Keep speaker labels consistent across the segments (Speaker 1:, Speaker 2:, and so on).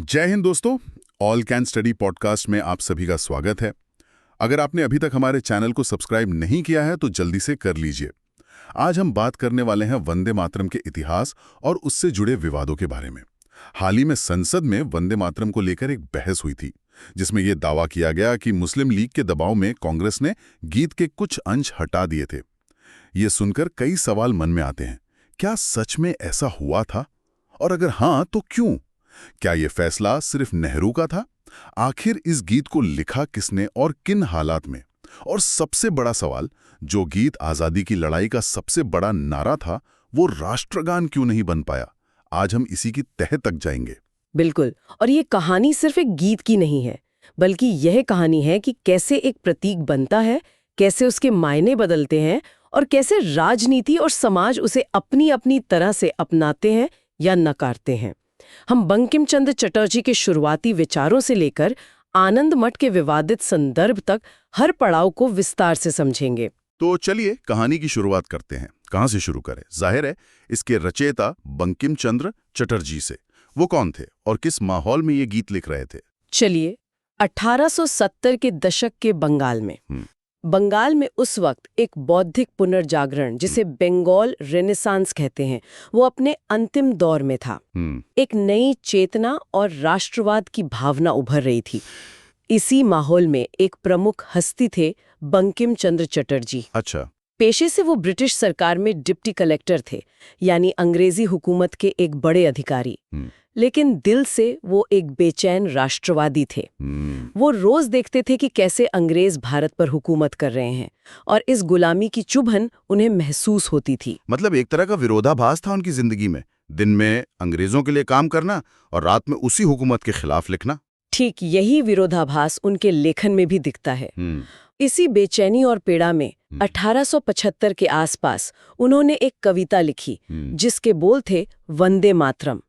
Speaker 1: जय हिंद दोस्तों। All can study podcast में आप सभी का स्वागत है। अगर आपने अभी तक हमारे चैनल को सब्सक्राइब नहीं किया है तो जल्दी से कर लीजिए। आज हम बात करने वाले हैं वंदे मातरम के इतिहास और उससे जुड़े विवादों के बारे में। हाल ही में संसद में वंदे मातरम को लेकर एक बहस हुई थी, जिसमें यह दावा किया गया कि मुस्लिम लीग के दबाव में कांग्रेस ने गीत के कुछ अंश हटा दिए थे। ये सुनकर कई सवाल मन में आते हैं। क्या सच में ऐसा हुआ था? और अगर हाँ तो क्यों? क्या ये फैसला सिर्फ नेहरू का था? आखिर इस गीत को लिखा किसने और किन हालात में? और सबसे बड़ा सवाल, जो गीत आजादी की लड़ाई का सबसे बड़ा नारा था, वो राष्ट्रगान क्यों नहीं बन पाया? आज हम इसी की तह तक जाएंगे।
Speaker 2: बिल्कुल। और ये कहानी सिर्फ एक गीत की नहीं है, बल्कि यह कहानी है कि कैसे एक प्रतीक बनता है, कैसे उसके मायने बदलते हैं और कैसे राजनीति और समाज उसे अपनी अपनी तरह से अपनाते हैं या नकारते हैं। हम बंकिम चंद्र चटर्जी के शुरुआती विचारों से लेकर आनंद मठ के विवादित संदर्भ तक हर पड़ाव को विस्तार से समझेंगे।
Speaker 1: तो चलिए कहानी की शुरुआत करते हैं। कहाँ से शुरू करें? जाहिर है इसके रचयिता बंकिम चंद्र चटर्जी से। वो कौन थे और किस माहौल में ये गीत लिख रहे थे?
Speaker 2: चलिए, 1870 के दशक के बंगाल में उस वक्त एक बौद्धिक पुनर्जागरण, जिसे बंगाल रेनेसांस कहते हैं, वो अपने अंतिम दौर में था। एक नई चेतना और राष्ट्रवाद की भावना उभर रही थी। इसी माहौल में एक प्रमुख हस्ती थे बंकिम चंद्र चटर्जी।
Speaker 1: अच्छा।
Speaker 2: पेशे से वो ब्रिटिश सरकार में डिप्टी कलेक्टर थे, यानी अंग्रेजी हुकूमत के एक बड़े अधिकारी। लेकिन दिल से वो एक बेचैन राष्ट्रवादी थे। वो रोज देखते थे कि कैसे अंग्रेज भारत पर हुकूमत कर रहे हैं, और इस गुलामी की चुभन उन्हें महसूस होती थी।
Speaker 1: मतलब एक तरह का विरोधाभास था उनकी जिंदगी में, दिन में अंग्रेजों के लिए काम करना और रात में उसी हुकूमत के खिलाफ लिखना।
Speaker 2: ठीक यही विरोधाभास उनके लेखन में भी दिखता है। इसी बेचैनी और पीड़ा में 1875 के आसपास उन्होंने एक कविता लिखी, जिसके बोल थे वंदे मातरम।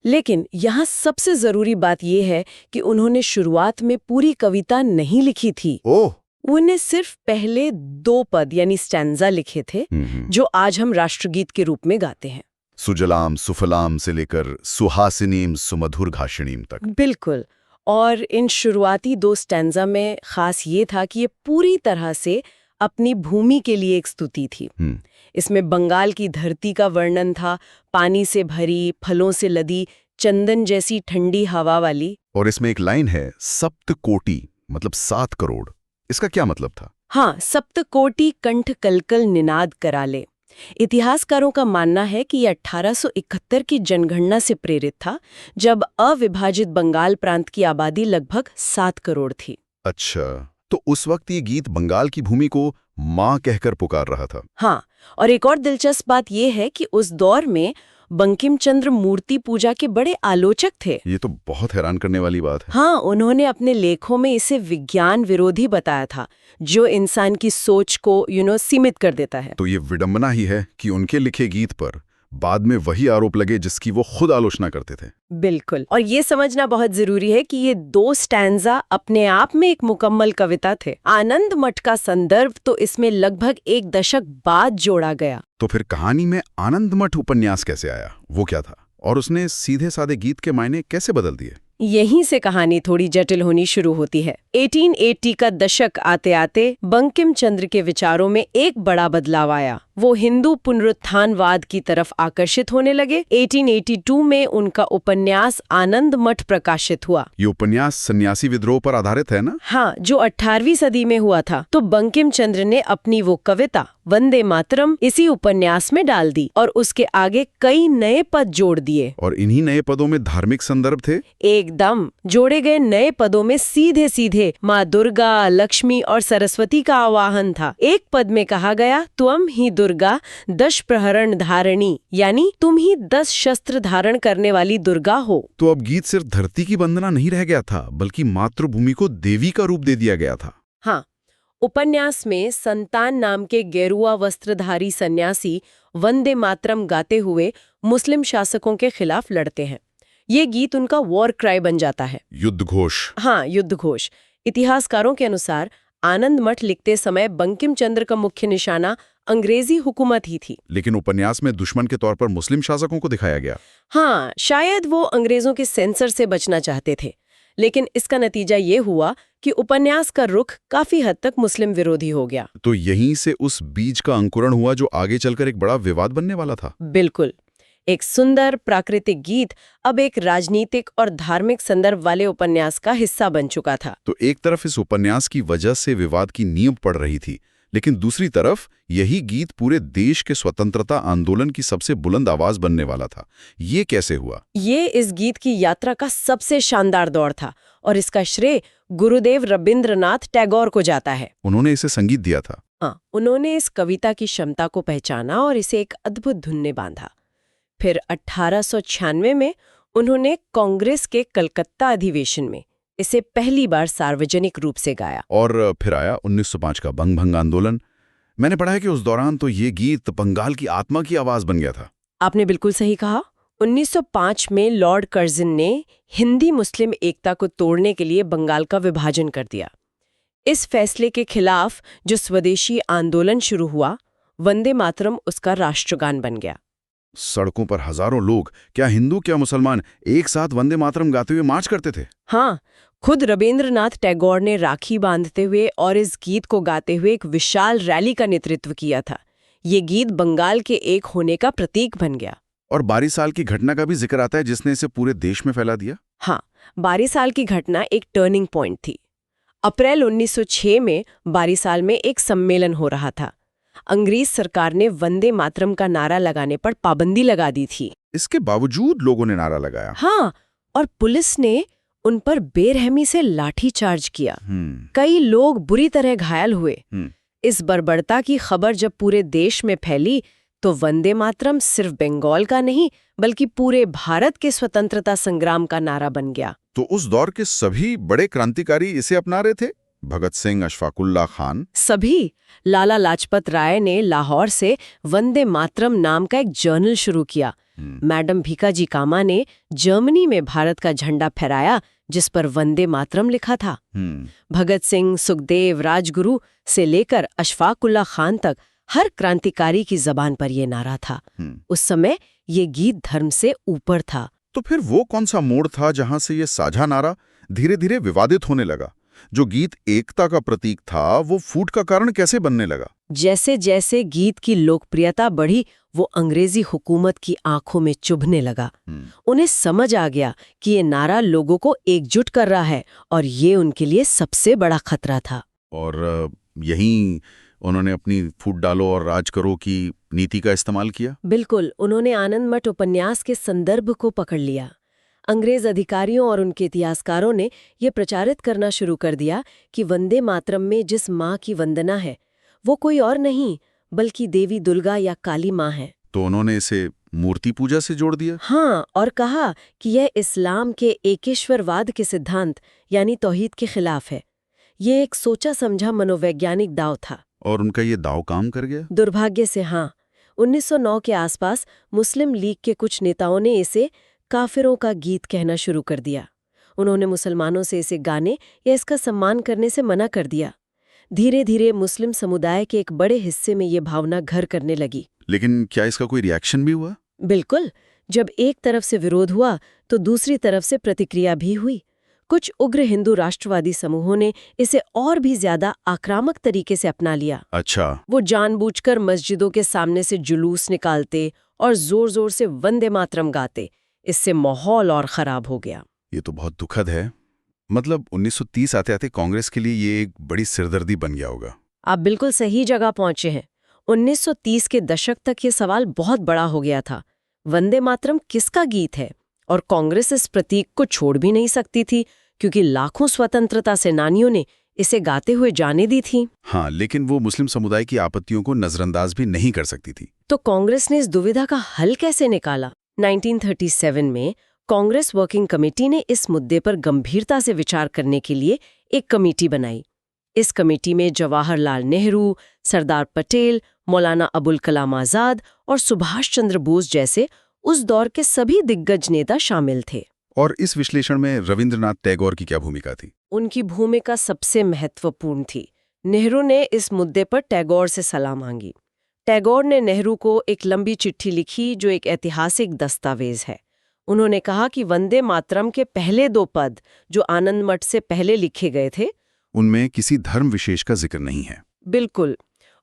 Speaker 2: लेकिन यहाँ सबसे जरूरी बात यह है कि उन्होंने शुरुआत में पूरी कविता नहीं लिखी थी। उन्हें सिर्फ पहले 2 पद यानी स्टैंजा लिखे थे, जो आज हम राष्ट्रगीत के रूप में गाते हैं।
Speaker 1: सुजलाम सुफलाम से लेकर सुहासिनीम सुमधुर घाषणीम तक।
Speaker 2: बिल्कुल। और इन शुरुआती 2 स्टैंजा में खास ये था कि ये पूरी तरह से अपनी भूमि के लिए एक स्तुति थी। इसमें बंगाल की धरती का वर्णन था, पानी से भरी, फलों से लदी, चंदन जैसी ठंडी हवा वाली।
Speaker 1: और इसमें एक लाइन है, सप्त कोटि, मतलब 7 करोड़। इसका क्या मतलब था?
Speaker 2: हाँ, सप्त कोटि कंठ कलकल निनाद कराले। इतिहासकारों का मानना है कि यह 1871 की जनगणना से प्रेरित था, जब अविभाजित बंगाल प्रांत की आबादी लगभग 7 करोड़ थी।
Speaker 1: अच्छा, तो उस वक्त ये गीत बंगाल की भूमि को माँ कहकर पुकार रहा था।
Speaker 2: हाँ, और एक और दिलचस्प बात यह है कि उस दौर में बंकिम चंद्र मूर्ति पूजा के बड़े आलोचक थे।
Speaker 1: ये तो बहुत हैरान करने वाली बात है।
Speaker 2: हाँ, उन्होंने अपने लेखों में इसे विज्ञान विरोधी बताया था, जो इंसान की सोच को सीमित कर देता है।
Speaker 1: तो ये विडंबना ही है कि उनके लिखे गीत पर बाद में वही आरोप लगे जिसकी वो खुद आलोचना करते थे।
Speaker 2: बिल्कुल। और ये समझना बहुत जरूरी है कि ये 2 स्टैंजा अपने आप में एक मुकम्मल कविता थे। आनंद मठ का संदर्भ तो इसमें लगभग 1 दशक बाद जोड़ा गया।
Speaker 1: तो फिर कहानी में आनंद मठ उपन्यास कैसे आया? वो क्या था और उसने सीधे साधे गीत के मायने कैसे बदल दिए?
Speaker 2: यहीं से कहानी थोड़ी जटिल होनी शुरू होती है। 1880 का दशक आते आते बंकिम चंद्र के विचारों में एक बड़ा बदलाव आया। वो हिंदू पुनरुत्थानवाद की तरफ आकर्षित होने लगे। 1882 में उनका उपन्यास आनंद मठ प्रकाशित हुआ।
Speaker 1: ये उपन्यास सन्यासी विद्रोह पर आधारित है ना?
Speaker 2: हाँ, जो 18वीं सदी में हुआ था। तो बंकिम चंद्र ने अपनी वो कविता वंदे मातरम इसी उपन्यास में डाल दी और उसके आगे कई नए पद जोड़ दिए।
Speaker 1: और इन्हीं नए पदों में धार्मिक संदर्भ थे।
Speaker 2: एकदम। जोड़े गए नए पदों में सीधे सीधे माँ दुर्गा, लक्ष्मी और सरस्वती का आवाहन था। एक पद में कहा गया, त्वम ही दुर्गा 10 प्रहरण धारणी, यानी तुम ही 10 शस्त्र धारण करने वाली दुर्गा हो।
Speaker 1: तो अब गीत सिर्फ धरती की वंदना नहीं रह गया था, बल्कि मातृभूमि को देवी का रूप दे दिया गया था।
Speaker 2: हाँ, उपन्यास में संतान नाम के गेरुआ वस्त्रधारी सन्यासी वंदे मातरम गाते हुए मुस्लिम शासकों के खिलाफ लड़ते हैं। ये गीत उनका वॉर क्राई बन जाता है,
Speaker 1: युद्ध घोष।
Speaker 2: हाँ, युद्ध घोष। इतिहासकारों के अनुसार आनंद मठ लिखते समय बंकिम चंद्र का मुख्य निशाना अंग्रेजी हुकूमत ही थी।
Speaker 1: लेकिन उपन्यास में दुश्मन के तौर पर मुस्लिम शासकों को दिखाया गया।
Speaker 2: हाँ, शायद वो अंग्रेजों के सेंसर से बचना चाहते थे, लेकिन इसका नतीजा ये हुआ कि उपन्यास का रुख काफी हद तक मुस्लिम विरोधी हो गया।
Speaker 1: तो यहीं से उस बीज का अंकुरण हुआ जो आगे चलकर एक बड़ा विवाद बनने वाला था।
Speaker 2: बिल्कुल। एक सुंदर प्राकृतिक गीत अब एक राजनीतिक और धार्मिक संदर्भ वाले उपन्यास का हिस्सा बन चुका था।
Speaker 1: तो एक तरफ इस उपन्यास की वजह से विवाद की नींव पड़ रही थी, लेकिन दूसरी तरफ यही गीत पूरे देश के स्वतंत्रता आंदोलन की सबसे बुलंद आवाज बनने वाला था। ये कैसे हुआ?
Speaker 2: ये इस गीत की यात्रा का सबसे शानदार दौर था और इसका श्रेय गुरुदेव रविंद्रनाथ टैगोर को जाता है।
Speaker 1: उन्होंने इसे संगीत दिया था।
Speaker 2: हाँ, उन्होंने इस कविता की क्षमता को पहचाना और इसे एक अद्भुत धुन में बांधा। फिर 1896 में उन्होंने कांग्रेस के कलकत्ता अधिवेशन में इसे पहली बार सार्वजनिक रूप से गाया।
Speaker 1: और फिर आया 1905 का बंग भंग आंदोलन। मैंने पढ़ा है कि उस दौरान तो ये गीत बंगाल की आत्मा की आवाज बन गया था।
Speaker 2: आपने बिल्कुल सही कहा। 1905 में लॉर्ड कर्जन ने हिंदी मुस्लिम एकता को तोड़ने के लिए बंगाल का विभाजन कर दिया। इस फैसले के खिलाफ जो स्वदेशी आंदोलन शुरू हुआ, वंदे मातरम उसका राष्ट्रगान बन गया।
Speaker 1: सड़कों पर हजारों लोग, क्या हिंदू क्या मुसलमान, एक साथ वंदे मातरम गाते हुए मार्च करते थे।
Speaker 2: हाँ, खुद रविंद्रनाथ टैगोर ने राखी बांधते हुए और इस गीत को गाते हुए एक विशाल रैली का नेतृत्व किया था। ये गीत बंगाल के एक होने का प्रतीक बन गया।
Speaker 1: और 12 साल की घटना का भी जिक्र आता है जिसने इसे पूरे देश में फैला दिया।
Speaker 2: हाँ, 12 साल की घटना एक टर्निंग पॉइंट थी। अप्रैल 1906 में 12 साल में एक सम्मेलन हो रहा था। अंग्रेज सरकार ने वंदे मातरम का नारा लगाने पर पाबंदी लगा दी थी।
Speaker 1: इसके बावजूद लोगों ने नारा लगाया।
Speaker 2: हाँ, और पुलिस ने उन पर बेरहमी से लाठीचार्ज किया। कई लोग बुरी तरह घायल हुए। इस बर्बरता की खबर जब पूरे देश में फैली तो वंदे मातरम सिर्फ बंगाल का नहीं बल्कि पूरे भारत के स्वतंत्रता संग्राम का नारा बन गया।
Speaker 1: तो उस दौर के सभी बड़े क्रांतिकारी इसे अपना रहे थे। भगत सिंह, अशफाकुल्ला खान,
Speaker 2: सभी। लाला लाजपत राय ने लाहौर से वंदे मातरम नाम का एक जर्नल शुरू किया। मैडम भीकाजी कामा ने जर्मनी में भारत का झंडा फहराया जिस पर वंदे मातरम लिखा था। भगत सिंह, सुखदेव, राजगुरु से लेकर अशफाकुल्ला खान तक हर क्रांतिकारी की जबान पर यह नारा था। उस समय ये गीत धर्म से ऊपर था।
Speaker 1: तो फिर वो कौन सा मोड़ था जहां से ये साझा नारा धीरे धीरे विवादित होने लगा? जो गीत एकता का प्रतीक था वो फूट का कारण कैसे बनने लगा?
Speaker 2: जैसे जैसे गीत की लोकप्रियता बढ़ी वो अंग्रेजी हुकूमत की आंखों में चुभने लगा। उन्हें समझ आ गया कि ये नारा लोगों को एकजुट कर रहा है और ये उनके लिए सबसे बड़ा खतरा था।
Speaker 1: और यहीं उन्होंने अपनी फूट डालो और राज करो की नीति का इस्तेमाल किया।
Speaker 2: बिल्कुल, उन्होंने आनंद मठ उपन्यास के संदर्भ को पकड़ लिया। अंग्रेज अधिकारियों और उनके इतिहासकारों ने यह प्रचारित करना शुरू कर दिया कि वंदे मातरम में जिस माँ की वंदना है वो कोई और नहीं बल्कि देवी दुर्गा या काली माँ है।
Speaker 1: तो उन्होंने इसे मूर्ति पूजा से जोड़ दिया।
Speaker 2: हाँ, और कहा कि यह इस्लाम के एकेश्वरवाद के सिद्धांत यानी तौहीद के खिलाफ है। ये एक सोचा समझा मनोवैज्ञानिक दाव था।
Speaker 1: और उनका ये दाव काम कर गया?
Speaker 2: दुर्भाग्य से हाँ। 1909 के आसपास मुस्लिम लीग के कुछ नेताओं ने इसे काफिरों का गीत कहना शुरू कर दिया। उन्होंने मुसलमानों से इसे गाने या इसका सम्मान करने से मना कर दिया। धीरे धीरे मुस्लिम समुदाय के एक बड़े हिस्से में ये भावना घर करने लगी।
Speaker 1: लेकिन क्या इसका कोई रिएक्शन भी हुआ?
Speaker 2: बिल्कुल। जब एक तरफ से विरोध हुआ तो दूसरी तरफ से प्रतिक्रिया भी हुई। कुछ उग्र हिंदू राष्ट्रवादी समूहों ने इसे और भी ज्यादा आक्रामक तरीके से अपना लिया।
Speaker 1: अच्छा।
Speaker 2: वो जानबूझकर मस्जिदों के सामने से जुलूस निकालते और जोर जोर से वंदे मातरम गाते। इससे माहौल और खराब हो गया।
Speaker 1: ये तो बहुत दुखद है। मतलब 1930 आते आते कांग्रेस के लिए ये एक बड़ी सिरदर्दी बन गया होगा।
Speaker 2: आप बिल्कुल सही जगह पहुंचे हैं। 1930 के दशक तक ये सवाल बहुत बड़ा हो गया था, वंदे मातरम किसका गीत है? और कांग्रेस इस प्रतीक को छोड़ भी नहीं सकती थी क्योंकि लाखों स्वतंत्रता सेनानियों ने इसे गाते हुए जाने दी थी।
Speaker 1: हाँ, लेकिन वो मुस्लिम समुदाय की आपत्तियों को नजरअंदाज भी नहीं कर सकती थी।
Speaker 2: तो कांग्रेस ने इस दुविधा का हल कैसे निकाला? 1937 में कांग्रेस वर्किंग कमेटी ने इस मुद्दे पर गंभीरता से विचार करने के लिए एक कमेटी बनाई। इस कमेटी में जवाहरलाल नेहरू, सरदार पटेल, मौलाना अबुल कलाम आजाद और सुभाष चंद्र बोस जैसे उस दौर के सभी दिग्गज नेता शामिल थे।
Speaker 1: और इस विश्लेषण में रविंद्रनाथ टैगोर की क्या भूमिका थी?
Speaker 2: उनकी भूमिका सबसे महत्वपूर्ण थी। नेहरू ने इस मुद्दे पर टैगोर से सलाह मांगी। टैगोर ने नेहरू को एक लंबी चिट्ठी लिखी जो एक ऐतिहासिक दस्तावेज है। उन्होंने कहा कि वंदे मातरम के पहले 2 पद जो आनंद मठ से पहले लिखे गए थे,
Speaker 1: उनमें किसी धर्म विशेष का जिक्र नहीं है।
Speaker 2: बिल्कुल,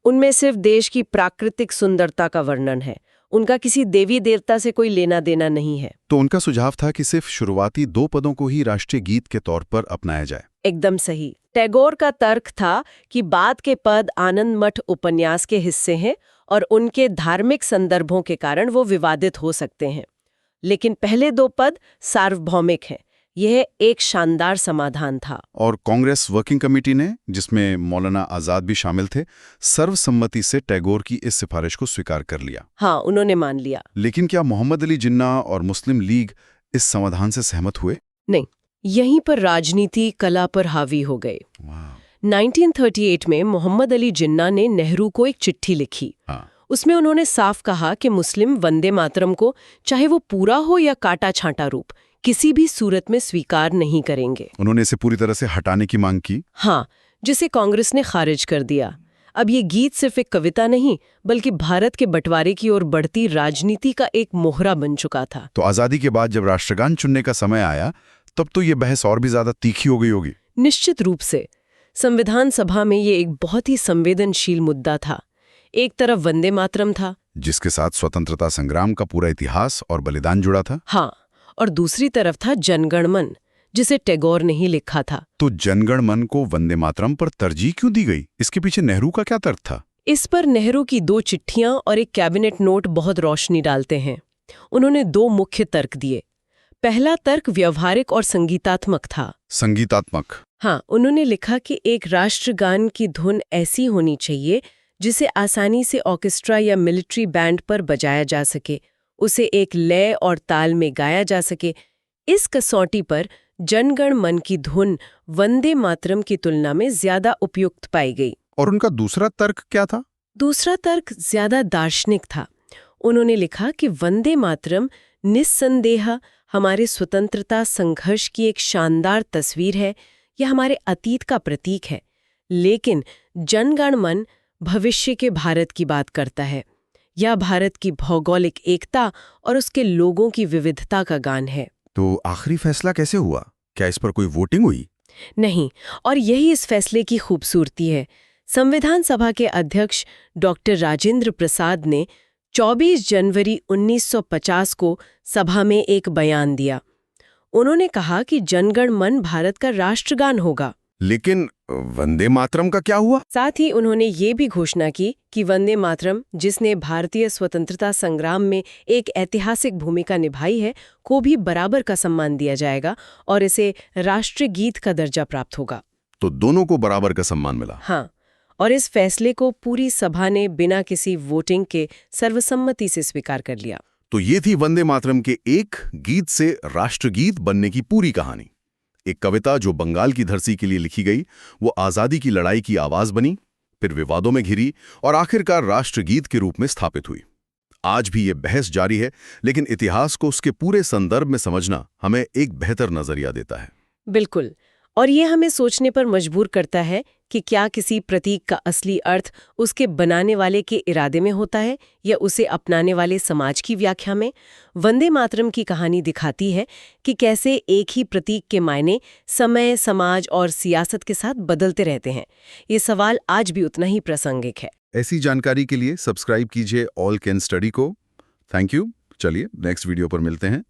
Speaker 2: उनमें सिर्फ देश की प्राकृतिक सुंदरता का वर्णन है। उनका किसी देवी देवता से कोई लेना देना नहीं है।
Speaker 1: तो उनका सुझाव था कि सिर्फ शुरुआती 2 पदों को ही राष्ट्रीय गीत के तौर पर अपनाया जाए।
Speaker 2: एकदम सही। टैगोर का तर्क था कि बाद के पद आनंद मठ उपन्यास के हिस्से हैं और उनके धार्मिक संदर्भों के कारण वो विवादित हो सकते हैं, लेकिन पहले 2 पद सार्वभौमिक हैं। यह एक शानदार समाधान था।
Speaker 1: और कांग्रेस वर्किंग कमेटी ने, जिसमें मौलाना आजाद भी शामिल थे, सर्वसम्मति से टैगोर की इस सिफारिश को स्वीकार कर लिया।
Speaker 2: हाँ, उन्होंने मान लिया।
Speaker 1: लेकिन क्या मोहम्मद अली जिन्ना और मुस्लिम लीग इस समाधान से सहमत हुए?
Speaker 2: नहीं, यहीं पर राजनीति कला पर हावी हो गए। 1938 में मोहम्मद अली जिन्ना ने नेहरू को एक चिट्ठी लिखी। उसमें उन्होंने साफ कहा कि मुस्लिम वंदे मातरम को, चाहे वो पूरा हो या काटा छांटा रूप, किसी भी सूरत में स्वीकार नहीं करेंगे।
Speaker 1: उन्होंने इसे पूरी तरह से हटाने की मांग की।
Speaker 2: हाँ, जिसे कांग्रेस ने खारिज कर दिया। अब ये गीत सिर्फ एक कविता नहीं, बल्कि भारत के बंटवारे की ओर बढ़ती राजनीति का एक मोहरा बन चुका था।
Speaker 1: तो आजादी के बाद जब राष्ट्रगान चुनने का समय आया, तब तो ये बहस और भी ज्यादा तीखी हो गई होगी।
Speaker 2: निश्चित रूप से। संविधान सभा में ये एक बहुत ही संवेदनशील मुद्दा था। एक तरफ वंदे मातरम था,
Speaker 1: जिसके साथ स्वतंत्रता संग्राम का पूरा इतिहास और बलिदान जुड़ा था।
Speaker 2: हाँ, और दूसरी तरफ था जनगण मन, जिसे टैगोर ने ही लिखा था।
Speaker 1: तो जनगण मन को वंदे मातरम पर तरजीह क्यों दी गई? इसके पीछे नेहरू का क्या तर्क था?
Speaker 2: इस पर नेहरू की 2 चिट्ठियां और एक कैबिनेट नोट बहुत रोशनी डालते हैं। उन्होंने 2 मुख्य तर्क दिए। पहला तर्क व्यवहारिक और संगीतात्मक था।
Speaker 1: संगीतात्मक?
Speaker 2: हाँ, उन्होंने लिखा कि एक राष्ट्रगान की धुन ऐसी होनी चाहिए जिसे आसानी से ऑर्केस्ट्रा या मिलिट्री बैंड पर बजाया जा सके, उसे एक लय और ताल में गाया जा सके। इस कसौटी पर जनगण मन की धुन वंदे मातरम की तुलना में ज्यादा उपयुक्त पाई गई।
Speaker 1: और उनका दूसरा तर्क क्या था?
Speaker 2: दूसरा तर्क ज्यादा दार्शनिक था। उन्होंने लिखा कि वंदे मातरम निस्संदेह हमारे स्वतंत्रता संघर्ष की एक शानदार तस्वीर है, यह हमारे अतीत का प्रतीक है, लेकिन जनगण मन भविष्य के भारत की बात करता है। यह भारत की भौगोलिक एकता और उसके लोगों की विविधता का गान है।
Speaker 1: तो आखिरी फैसला कैसे हुआ? क्या इस पर कोई वोटिंग हुई?
Speaker 2: नहीं, और यही इस फैसले की खूबसूरती है। संविधान सभा के अध्यक्ष डॉक्टर राजेंद्र प्रसाद ने 24 जनवरी 1950 को सभा में एक बयान दिया। उन्होंने कहा कि जनगण मन भारत का राष्ट्रगान होगा।
Speaker 1: लेकिन वंदे मातरम का क्या हुआ?
Speaker 2: साथ ही उन्होंने ये भी घोषणा की कि वंदे मातरम, जिसने भारतीय स्वतंत्रता संग्राम में एक ऐतिहासिक भूमिका निभाई है, को भी बराबर का सम्मान दिया जाएगा और इसे राष्ट्रीय गीत का दर्जा प्राप्त होगा।
Speaker 1: तो दोनों को बराबर का सम्मान मिला?
Speaker 2: हाँ, और इस फैसले को पूरी सभा ने बिना किसी वोटिंग के सर्वसम्मति से स्वीकार कर लिया।
Speaker 1: तो ये थी वंदे मातरम के एक गीत से राष्ट्रगीत बनने की पूरी कहानी। एक कविता जो बंगाल की धरती के लिए लिखी गई, वो आज़ादी की लड़ाई की आवाज बनी, फिर विवादों में घिरी और आखिरकार राष्ट्रगीत के रूप में स्थापित हुई। आज भी ये बहस जारी है, लेकिन इतिहास को उसके पूरे संदर्भ में समझना हमें एक बेहतर नजरिया देता है।
Speaker 2: बिल्कुल, और ये हमें सोचने पर मजबूर करता है कि क्या किसी प्रतीक का असली अर्थ उसके बनाने वाले के इरादे में होता है या उसे अपनाने वाले समाज की व्याख्या में। वंदे मातरम की कहानी दिखाती है कि कैसे एक ही प्रतीक के मायने समय, समाज और सियासत के साथ बदलते रहते हैं। ये सवाल आज भी उतना ही प्रासंगिक है।
Speaker 1: ऐसी जानकारी के लिए सब्सक्राइब कीजिए ऑल कैन स्टडी को। Thank you. चलिए नेक्स्ट वीडियो पर मिलते हैं।